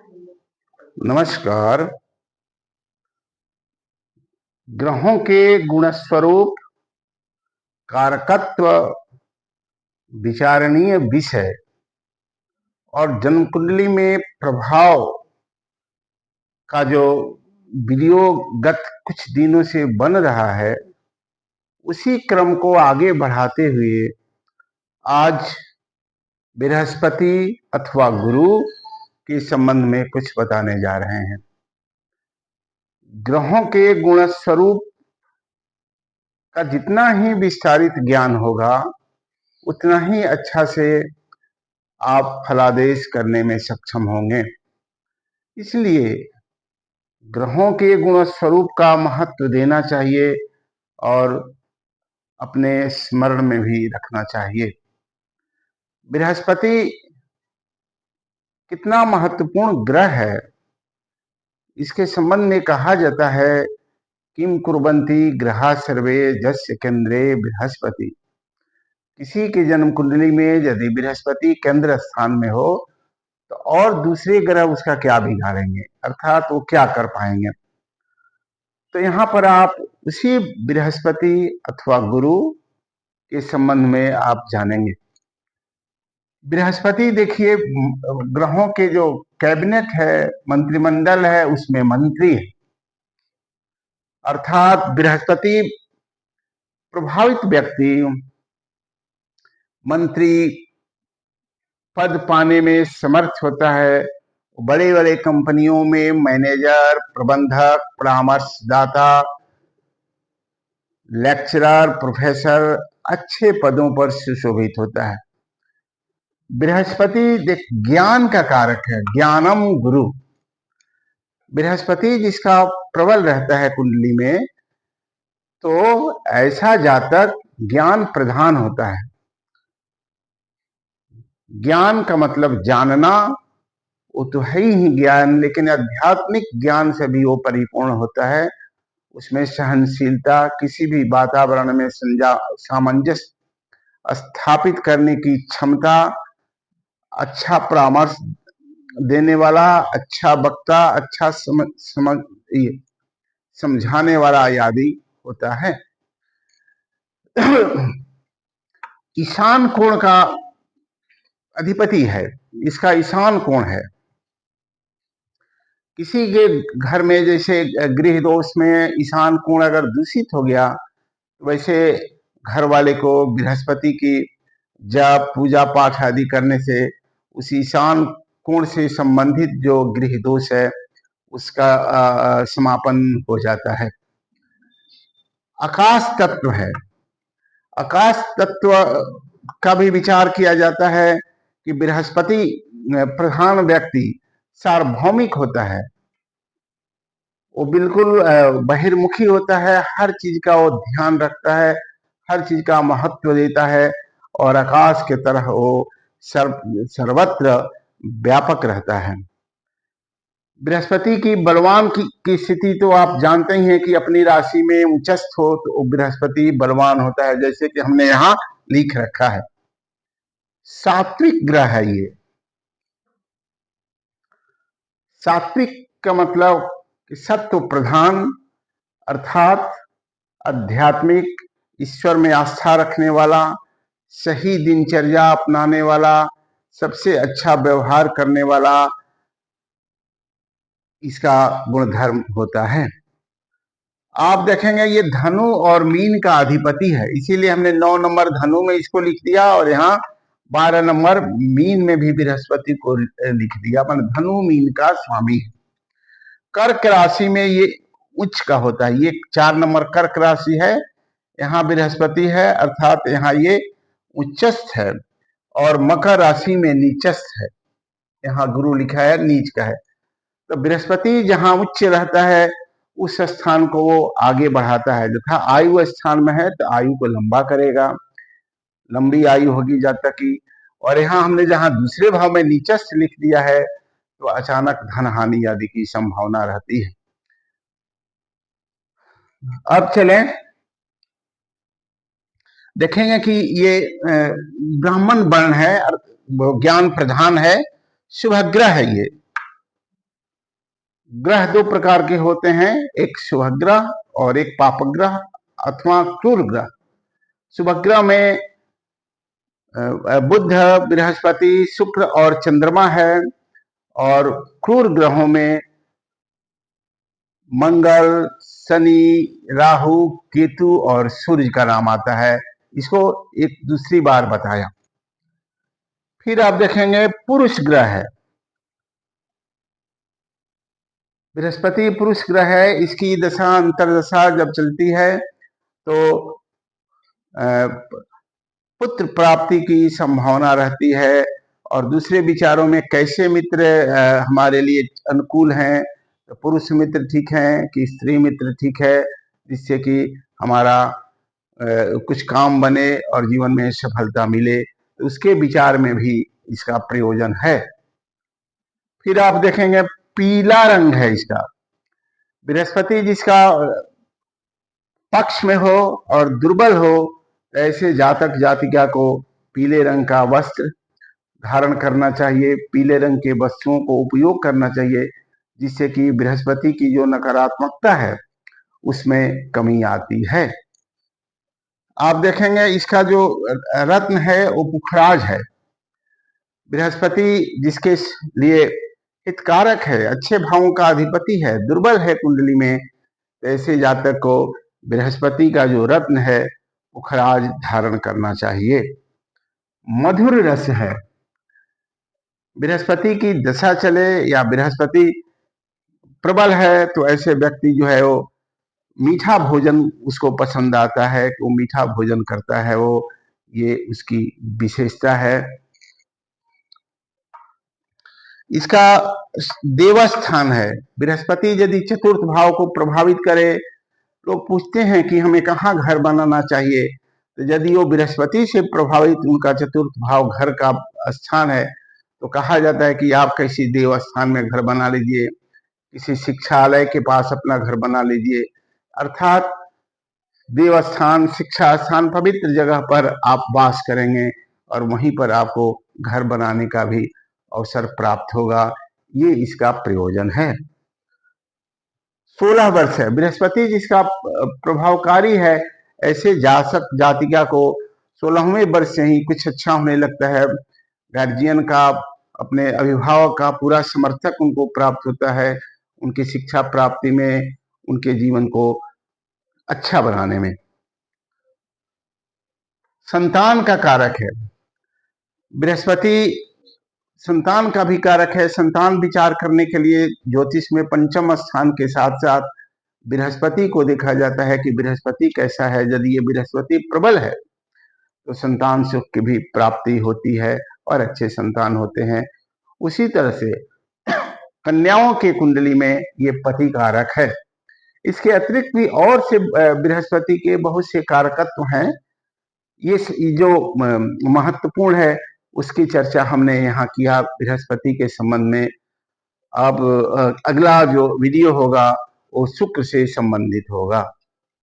नमस्कार। ग्रहों के गुणस्वरूप, कारकत्व, विचारणीय विषय और जन्म कुंडली में प्रभाव का जो वीडियो गत कुछ दिनों से बन रहा है, उसी क्रम को आगे बढ़ाते हुए आज बृहस्पति अथवा गुरु के संबंध में कुछ बताने जा रहे हैं। ग्रहों के गुणस्वरूप का जितना ही विस्तारित ज्ञान होगा, उतना ही अच्छा से आप फलादेश करने में सक्षम होंगे। इसलिए ग्रहों के गुण स्वरूप का महत्व देना चाहिए और अपने स्मरण में भी रखना चाहिए। बृहस्पति कितना महत्वपूर्ण ग्रह है, इसके संबंध में कहा जाता है किम कुर्वन्ति ग्रहा सर्वे जस्य केंद्रे बृहस्पति। किसी के जन्म कुंडली में यदि बृहस्पति केंद्र स्थान में हो तो और दूसरे ग्रह उसका क्या बिगाड़ेंगे, अर्थात वो क्या कर पाएंगे। तो यहाँ पर आप उसी बृहस्पति अथवा गुरु के संबंध में आप जानेंगे। बृहस्पति देखिए, ग्रहों के जो कैबिनेट है, मंत्रिमंडल है, उसमें मंत्री है, अर्थात बृहस्पति प्रभावित व्यक्ति मंत्री पद पाने में समर्थ होता है। बड़े बड़े कंपनियों में मैनेजर, प्रबंधक, परामर्शदाता, लेक्चरर, प्रोफेसर अच्छे पदों पर सुशोभित होता है। बृहस्पति देख ज्ञान का कारक है, ज्ञानम गुरु। बृहस्पति जिसका प्रबल रहता है कुंडली में, तो ऐसा जातक ज्ञान प्रधान होता है। ज्ञान का मतलब जानना, वो तो है ही ज्ञान, लेकिन आध्यात्मिक ज्ञान से भी वो परिपूर्ण होता है। उसमें सहनशीलता, किसी भी वातावरण में सामंजस्य स्थापित करने की क्षमता, अच्छा परामर्श देने वाला, अच्छा वक्ता, अच्छा समझाने वाला आदि होता है। ईशान कोण का अधिपति है, इसका ईशान कोण है। किसी के घर में जैसे गृह दोष में ईशान कोण अगर दूषित हो गया, तो वैसे घर वाले को बृहस्पति की जप पूजा पाठ आदि करने से उस ईशान कोण से संबंधित जो गृह दोष है उसका समापन हो जाता है। आकाश तत्व है, आकाश तत्व का भी विचार किया जाता है कि बृहस्पति प्रधान व्यक्ति सार्वभौमिक होता है। वो बिल्कुल बहिर्मुखी होता है, हर चीज का वो ध्यान रखता है, हर चीज का महत्व देता है और आकाश के तरह वो सर्वत्र व्यापक रहता है। बृहस्पति की बलवान की स्थिति तो आप जानते ही हैं कि अपनी राशि में उच्चस्थ हो तो बृहस्पति बलवान होता है, जैसे कि हमने यहाँ लिख रखा है। सात्विक ग्रह है ये। सात्विक का मतलब कि सत्व प्रधान, अर्थात आध्यात्मिक, ईश्वर में आस्था रखने वाला, सही दिनचर्या अपनाने वाला, सबसे अच्छा व्यवहार करने वाला इसका गुणधर्म होता है। आप देखेंगे ये धनु और मीन का अधिपति है, इसीलिए हमने 9 नंबर धनु में इसको लिख दिया और यहाँ 12 नंबर मीन में भी बृहस्पति को लिख दिया, मतलब धनु मीन का स्वामी है। कर्क राशि में ये उच्च का होता है, ये 4 नंबर कर्क राशि है, यहाँ बृहस्पति है, अर्थात यहाँ ये उच्चस्थ है। और मकर राशि में नीचस्थ है, यहाँ गुरु लिखा है नीच का है। तो बृहस्पति जहाँ उच्च रहता है उस स्थान को वो आगे बढ़ाता है, तथा आयु स्थान में है तो आयु को लंबा करेगा, लंबी आयु होगी जातक की। और यहाँ हमने जहाँ दूसरे भाव में नीचस्थ लिख दिया है तो अचानक धन हानि आदि की संभावना रहती है। अब चलें, देखेंगे कि ये ब्राह्मण वर्ण है, ज्ञान प्रधान है, शुभ ग्रह है ये। ग्रह दो प्रकार के होते हैं, एक शुभ ग्रह और एक पाप ग्रह अथवा क्रूर ग्रह। शुभ ग्रह में बुध, बृहस्पति, शुक्र और चंद्रमा है, और क्रूर ग्रहों में मंगल, शनि, राहु, केतु और सूर्य का नाम आता है। इसको एक दूसरी बार बताया। फिर आप देखेंगे पुरुष ग्रह है। बृहस्पति पुरुष ग्रह है, इसकी दशा अंतरदशा जब चलती है तो पुत्र प्राप्ति की संभावना रहती है। और दूसरे विचारों में कैसे मित्र हमारे लिए अनुकूल हैं, तो पुरुष मित्र ठीक हैं कि स्त्री मित्र ठीक है, जिससे कि हमारा कुछ काम बने और जीवन में सफलता मिले, तो उसके विचार में भी इसका प्रयोजन है। फिर आप देखेंगे पीला रंग है इसका। बृहस्पति जिसका पक्ष में हो और दुर्बल हो, ऐसे जातक जातिका को पीले रंग का वस्त्र धारण करना चाहिए, पीले रंग के वस्त्रों को उपयोग करना चाहिए, जिससे कि बृहस्पति की जो नकारात्मकता है उसमें कमी आती है। आप देखेंगे इसका जो रत्न है वो पुखराज है। बृहस्पति जिसके लिए हितकारक है, अच्छे भावों का अधिपति है, दुर्बल है कुंडली में, ऐसे जातक को बृहस्पति का जो रत्न है पुखराज धारण करना चाहिए। मधुर रस है। बृहस्पति की दशा चले या बृहस्पति प्रबल है तो ऐसे व्यक्ति जो है वो मीठा भोजन उसको पसंद आता है, वो मीठा भोजन करता है, वो ये उसकी विशेषता है। इसका देवस्थान है। बृहस्पति यदि चतुर्थ भाव को प्रभावित करे, लोग पूछते हैं कि हमें कहाँ घर बनाना चाहिए, तो यदि वो बृहस्पति से प्रभावित उनका चतुर्थ भाव घर का स्थान है तो कहा जाता है कि आप किसी देवस्थान में घर बना लीजिए, किसी शिक्षालय के पास अपना घर बना लीजिए। अर्थात देवस्थान, शिक्षा स्थान, पवित्र जगह पर आप वास करेंगे और वहीं पर आपको घर बनाने का भी अवसर प्राप्त होगा। ये इसका प्रयोजन है। 16 वर्ष है। बृहस्पति जिसका प्रभावकारी है, ऐसे जातक जातिका को 16वें वर्ष से ही कुछ अच्छा होने लगता है। गार्जियन का, अपने अभिभावक का पूरा समर्थक उनको प्राप्त होता है, उनकी शिक्षा प्राप्ति में, उनके जीवन को अच्छा बनाने में। संतान का कारक है। बृहस्पति संतान का भी कारक है। संतान विचार करने के लिए ज्योतिष में पंचम स्थान के साथ साथ बृहस्पति को देखा जाता है कि बृहस्पति कैसा है। यदि ये बृहस्पति प्रबल है तो संतान सुख की भी प्राप्ति होती है और अच्छे संतान होते हैं। उसी तरह से कन्याओं के कुंडली में ये पति कारक है। इसके अतिरिक्त भी और से बृहस्पति के बहुत से कारकत्व हैं। ये जो महत्वपूर्ण है उसकी चर्चा हमने यहाँ किया बृहस्पति के संबंध में। अब अगला जो वीडियो होगा वो शुक्र से संबंधित होगा।